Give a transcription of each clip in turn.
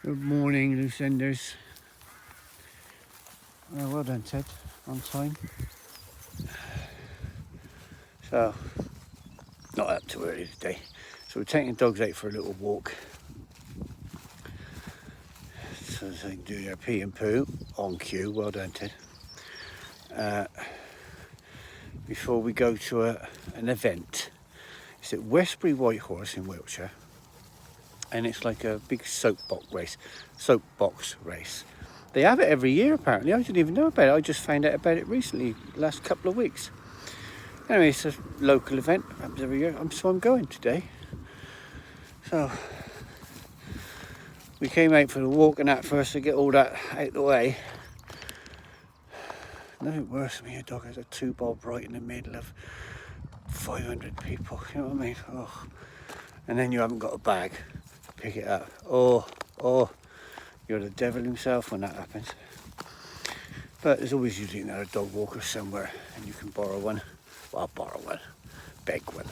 Good morning, loose enders. Well done, Ted. On time. So, not up too early today. So we're taking dogs out for a little walk, so they can do their pee and poo on cue. Well done, Ted. Before we go to an event. It's at Westbury Whitehorse in Wiltshire, and it's like a big soapbox race. They have it every year apparently. I didn't even know about it. I just found out about it recently, last couple of weeks. Anyway, it's a local event, happens every year, so I'm going today. So we came out for the walk and that first to get all that out the way. Nothing worse than when your dog has a 2-bob right in the middle of 500 people, you know what I mean? Oh. And then you haven't got a bag to pick it up. Oh, you're the devil himself when that happens. But there's always usually another dog walker somewhere and you can borrow one. Well, borrow one, beg one.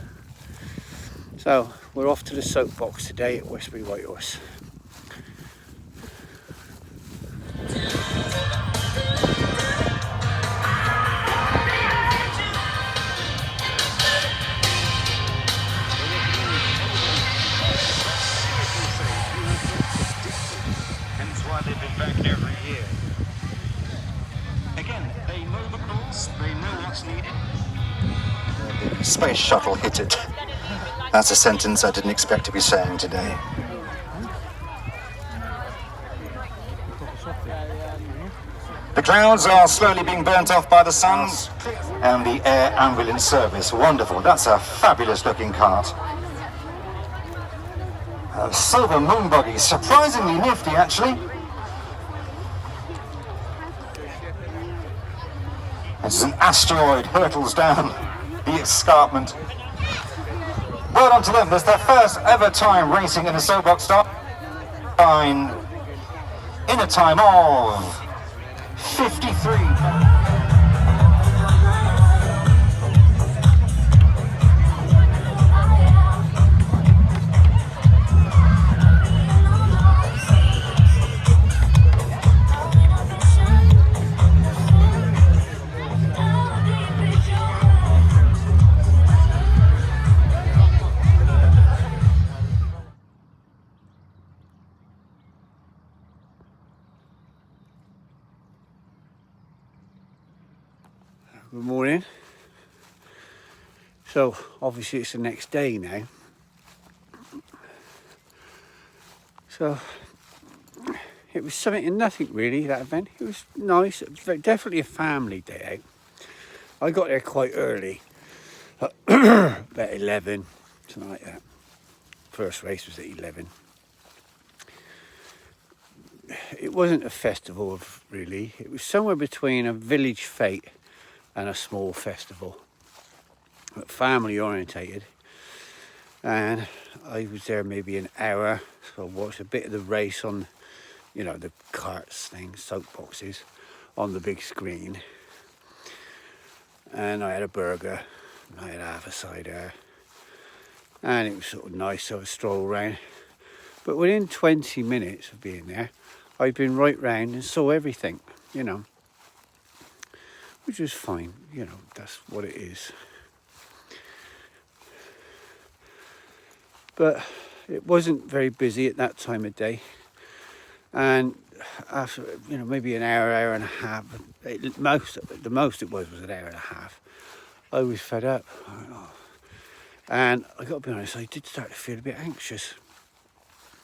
So we're off to the soapbox today at Westbury Whitehorse. Hence why they've been back every year. Again, they know the rules, they know what's needed. Space shuttle hit it. That's a sentence I didn't expect to be saying today. The clouds are slowly being burnt off by the sun, and the air ambulance service. Wonderful. That's a fabulous looking cart. A silver moon buggy, surprisingly nifty actually. As an asteroid hurtles down the escarpment. Well done to them. That's their first ever time racing in a soapbox start line in a time of 53. Good morning. So obviously it's the next day now. So it was something and nothing really, that event. It was nice. It was definitely a family day out. I got there quite early, about 11, something like that. First race was at 11. It wasn't a festival really. It was somewhere between a village fete and a small festival, but family orientated. And I was there maybe an hour, so I watched a bit of the race on, you know, the carts things, soapboxes, on the big screen. And I had a burger, and I had half a cider, and it was sort of nice to have a stroll around. But within 20 minutes of being there, I'd been right round and saw everything, you know, which was fine, you know, that's what it is. But it wasn't very busy at that time of day, and after, you know, maybe an hour and a half, the most it was an hour and a half, I was fed up. And I got to be honest, I did start to feel a bit anxious.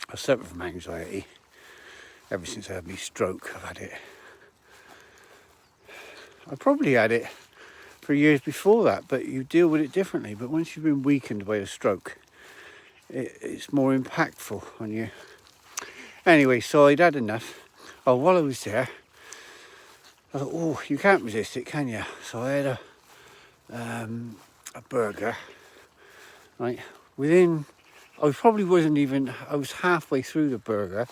I suffer from anxiety ever since I had my stroke. I've had it. I probably had it for years before that, but you deal with it differently. But once you've been weakened by a stroke, it's more impactful on you. Anyway, so I'd had enough. Oh, while I was there, I thought, oh, you can't resist it, can you? So I had a burger, right? I was halfway through the burger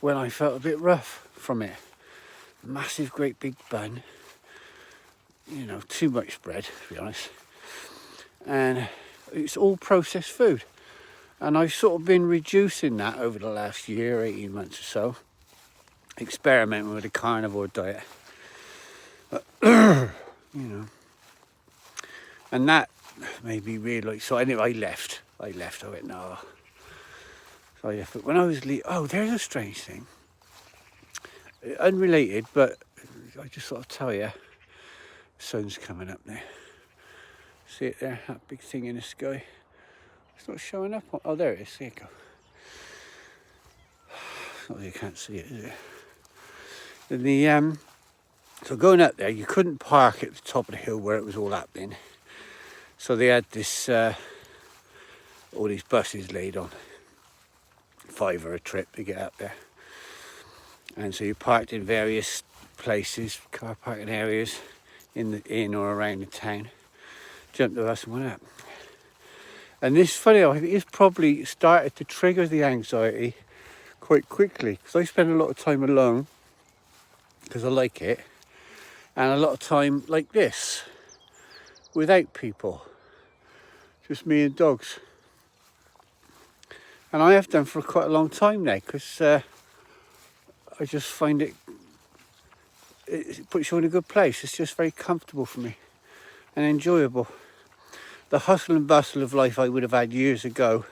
when I felt a bit rough from it. Massive, great big bun. You know, too much bread, to be honest. And it's all processed food. And I've sort of been reducing that over the last year, 18 months or so, experimenting with a carnivore diet. You know, and that made me really like, so anyway, I left, I went, no. So I left, but when I was there's a strange thing. Unrelated, but I just sort of tell you, the sun's coming up now. See it there, that big thing in the sky? It's not showing up. Oh, there it is. There you go. Not that you can't see it, is it? So going up there, you couldn't park at the top of the hill where it was all happening. So they had this, all these buses laid on, £5 a trip to get up there. And so you parked in various places, car parking areas, in or around the town. Jumped the bus and went up. And this, funny, I think it's probably started to trigger the anxiety quite quickly, because I spend a lot of time alone, because I like it, and a lot of time like this, without people, just me and dogs. And I have done for quite a long time now, because I just find it puts you in a good place. It's just very comfortable for me and enjoyable. The hustle and bustle of life I would have had years ago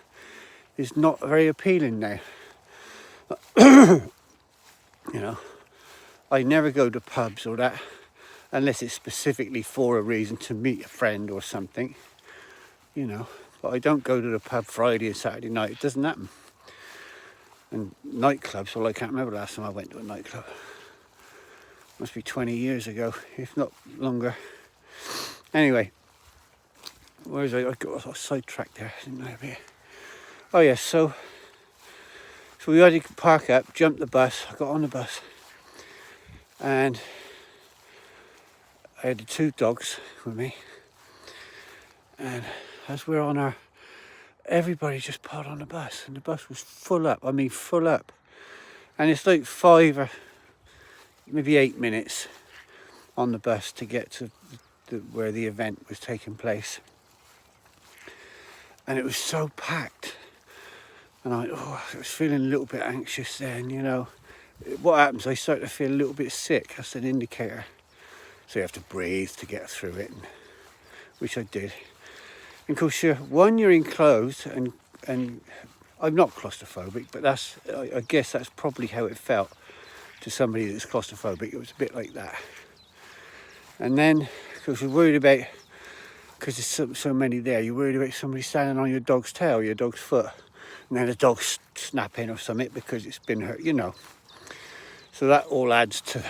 is not very appealing now. You know, I never go to pubs or that unless it's specifically for a reason to meet a friend or something, you know. But I don't go to the pub Friday and Saturday night. It doesn't happen. And nightclubs, well, I can't remember the last time I went to a nightclub. Must be 20 years ago, if not longer. Anyway, where was I? I got sidetracked there, didn't I? Oh yes, so we had to park up, jump the bus. I got on the bus, and I had the 2 dogs with me. And as we're on everybody just piled on the bus, and the bus was full up. I mean, full up. And it's like 5 or maybe 8 minutes on the bus to get to where the event was taking place. And it was so packed. And I was feeling a little bit anxious then, you know. What happens, I start to feel a little bit sick. That's an indicator. So you have to breathe to get through it, which I did. And of course, you're enclosed, and I'm not claustrophobic, but I guess that's probably how it felt to somebody that's claustrophobic. It was a bit like that. And then, of course, you're worried about, because there's so many there, you're worried about somebody standing on your dog's tail, your dog's foot, and then the dog's snapping or something because it's been hurt, you know. So that all adds to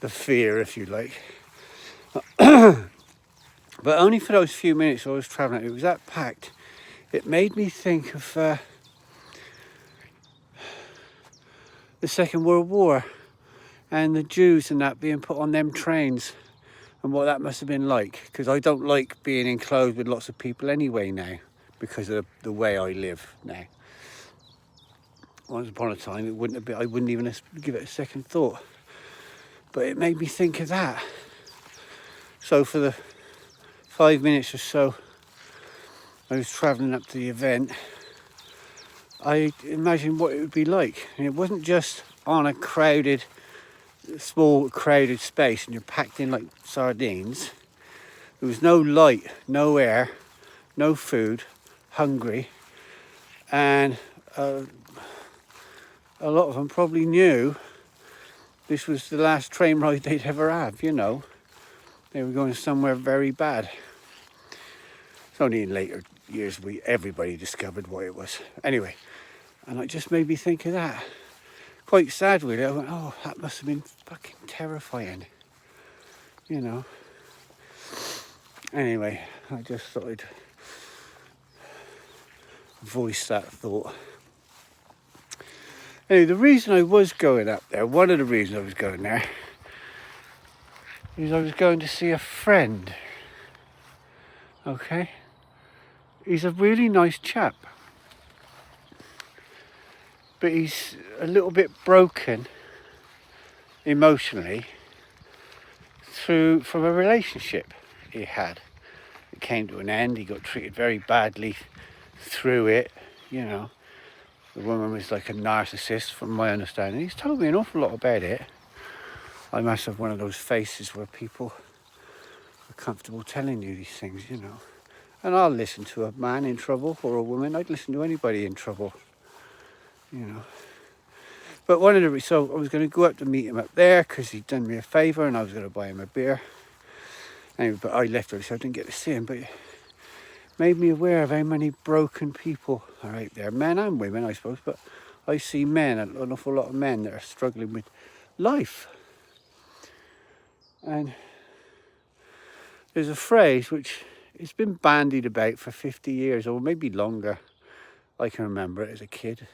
the fear, if you like. But only for those few minutes I was travelling, it was that packed. It made me think of the Second World War and the Jews and that being put on them trains, and what that must have been like. Because I don't like being enclosed with lots of people anyway now, because of the way I live now. Once upon a time, it wouldn't have been, I wouldn't even give it a second thought. But it made me think of that. So for the 5 minutes or so I was travelling up to the event, I imagined what it would be like. And it wasn't just on a small crowded space and you're packed in like sardines. There was no light, no air, no food, hungry, and a lot of them probably knew this was the last train ride they'd ever have, you know. They were going somewhere very bad. It's only in later years everybody discovered what it was. Anyway, and it just made me think of that. Quite sad really. I went, oh, that must have been fucking terrifying. You know. Anyway, I just thought I'd voice that thought. Anyway, the reason I was going up there, one of the reasons I was going there, is I was going to see a friend. Okay? He's a really nice chap. But he's a little bit broken emotionally from a relationship he had. It came to an end. He got treated very badly through it, you know. The woman was like a narcissist from my understanding. He's told me an awful lot about it. I must have one of those faces where people are comfortable telling you these things, you know. And I'll listen to a man in trouble or a woman. I'd listen to anybody in trouble, you know. But so I was going to go up to meet him up there because he'd done me a favour and I was going to buy him a beer. Anyway, but I left early, so I didn't get to see him. But it made me aware of how many broken people are out there, men and women, I suppose. But I see men, an awful lot of men that are struggling with life. And there's a phrase which it's been bandied about for 50 years or maybe longer. I can remember it as a kid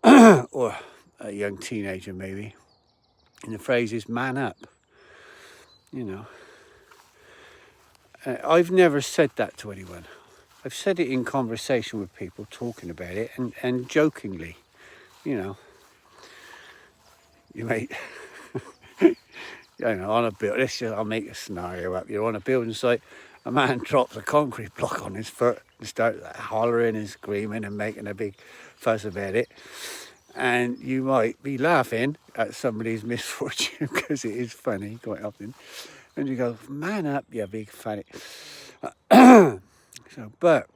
or a young teenager maybe. And the phrase is man up, you know. I've never said that to anyone. I've said it in conversation with people talking about it and jokingly, you know. You might... You know, on a build, I'll make a scenario up. You're on a building site, a man drops a concrete block on his foot and starts hollering and screaming and making a big fuss about it. And you might be laughing at somebody's misfortune because it is funny quite often. And you go, man up, you big fanny. But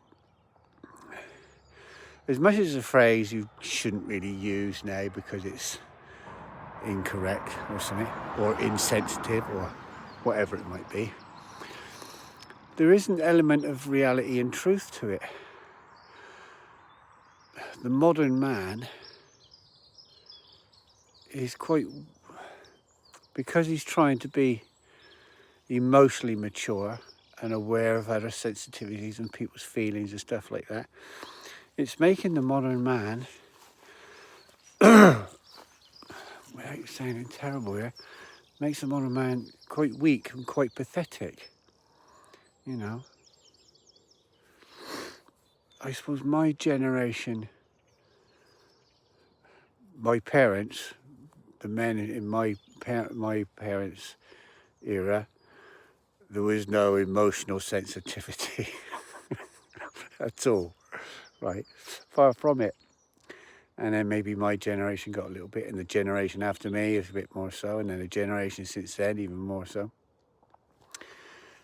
as much as a phrase you shouldn't really use now because it's incorrect or something, or insensitive or whatever it might be, there is an element of reality and truth to it. The modern man is quite, because he's trying to be emotionally mature and aware of other sensitivities and people's feelings and stuff like that, it's making the modern man without sounding terrible here, makes the modern man quite weak and quite pathetic, you know. I suppose my generation, my parents, the men in my parents' era, there was no emotional sensitivity at all, right? Far from it. And then maybe my generation got a little bit, and the generation after me is a bit more so, and then the generation since then even more so.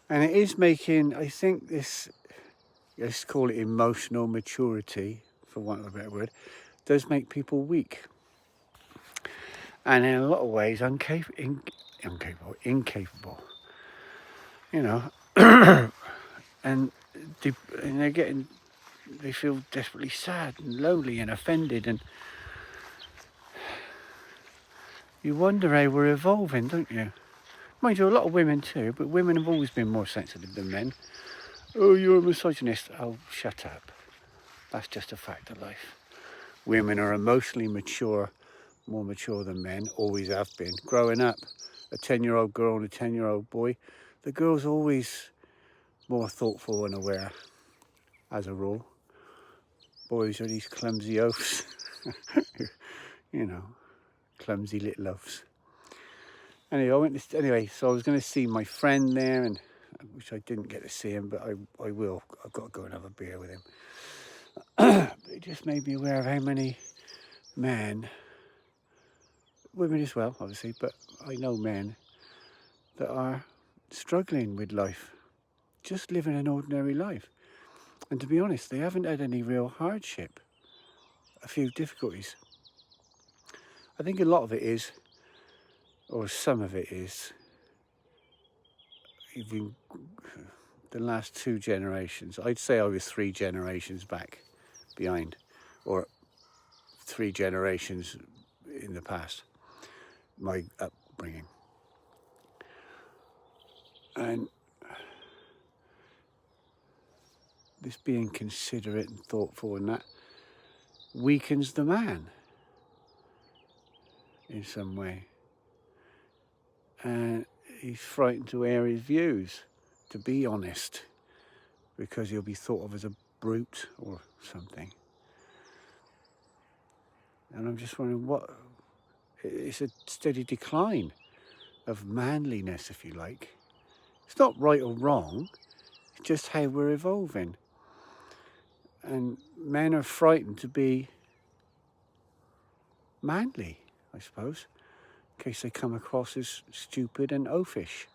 And it is making, I think this, let's call it emotional maturity, for want of a better word, does make people weak. And in a lot of ways incapable. You know, and they feel desperately sad and lonely and offended, and you wonder how we're evolving, don't you? Mind you, a lot of women too, but women have always been more sensitive than men. Oh, you're a misogynist. Oh, shut up. That's just a fact of life. Women are emotionally mature, more mature than men, always have been. Growing up, a 10-year-old girl and a 10-year-old boy, the girl's always more thoughtful and aware, as a rule. Boys are these clumsy oafs, you know, clumsy little oafs. Anyway, so I was going to see my friend there, and which I didn't get to see him, but I will. I've got to go and have a beer with him. But it just made me aware of how many men, women as well, obviously, but I know men that are struggling with life, just living an ordinary life. And to be honest, they haven't had any real hardship, a few difficulties. I think a lot of it is, or some of it is, even the last 2 generations. I'd say I was 3 generations back behind, or 3 generations in the past, my upbringing. And this being considerate and thoughtful and that weakens the man in some way. And he's frightened to air his views, to be honest, because he'll be thought of as a brute or something. And I'm just wondering it's a steady decline of manliness, if you like. It's not right or wrong, it's just how we're evolving. And men are frightened to be manly, I suppose, in case they come across as stupid and oafish.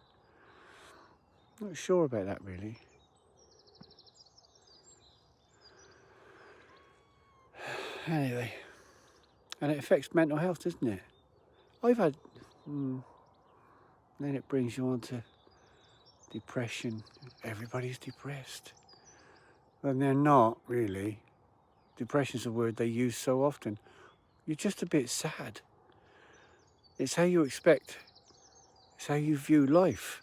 Not sure about that really. Anyway, and it affects mental health, doesn't it? I've had, then it brings you on to depression. Everybody's depressed. When they're not really. Depression's a word they use so often. You're just a bit sad. It's how you expect, it's how you view life.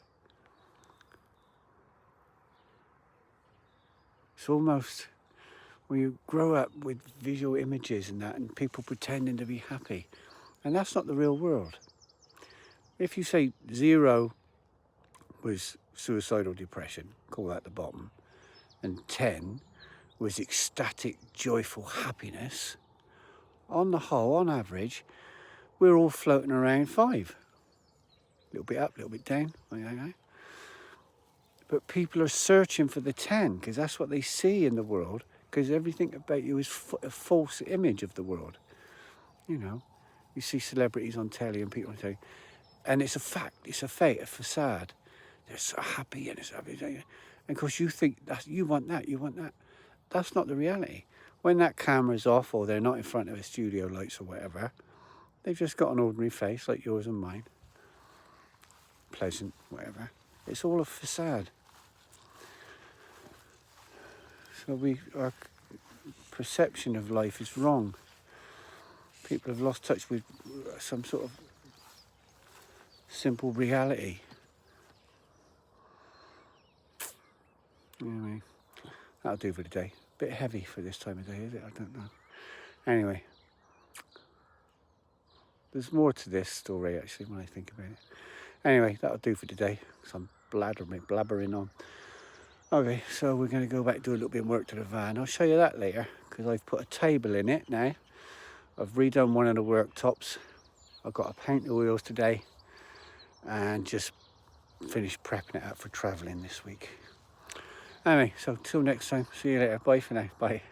It's almost when you grow up with visual images and that, and people pretending to be happy. And that's not the real world. If you say 0 was suicidal depression, call that the bottom, and 10 was ecstatic, joyful happiness, on the whole, on average, we're all floating around 5. A little bit up, a little bit down. But people are searching for the 10 because that's what they see in the world, because everything about you is a false image of the world. You know, you see celebrities on telly and people on telly, and it's a fact, it's a fake, a facade. They're so happy and it's happy. And of course you think that you want that. That's not the reality. When that camera's off or they're not in front of a studio lights or whatever, they've just got an ordinary face like yours and mine. Pleasant, whatever. It's all a facade. So our perception of life is wrong. People have lost touch with some sort of simple reality. Anyway, that'll do for today. Bit heavy for this time of day, is it? I don't know. Anyway, there's more to this story actually when I think about it. Anyway, that'll do for today. Some blabbering on. Okay, so we're going to go back and do a little bit of work to the van. I'll show you that later because I've put a table in it now. I've redone one of the worktops. I've got to paint the wheels today and just finished prepping it up for travelling this week. Anyway, so till next time, see you later. Bye for now. Bye.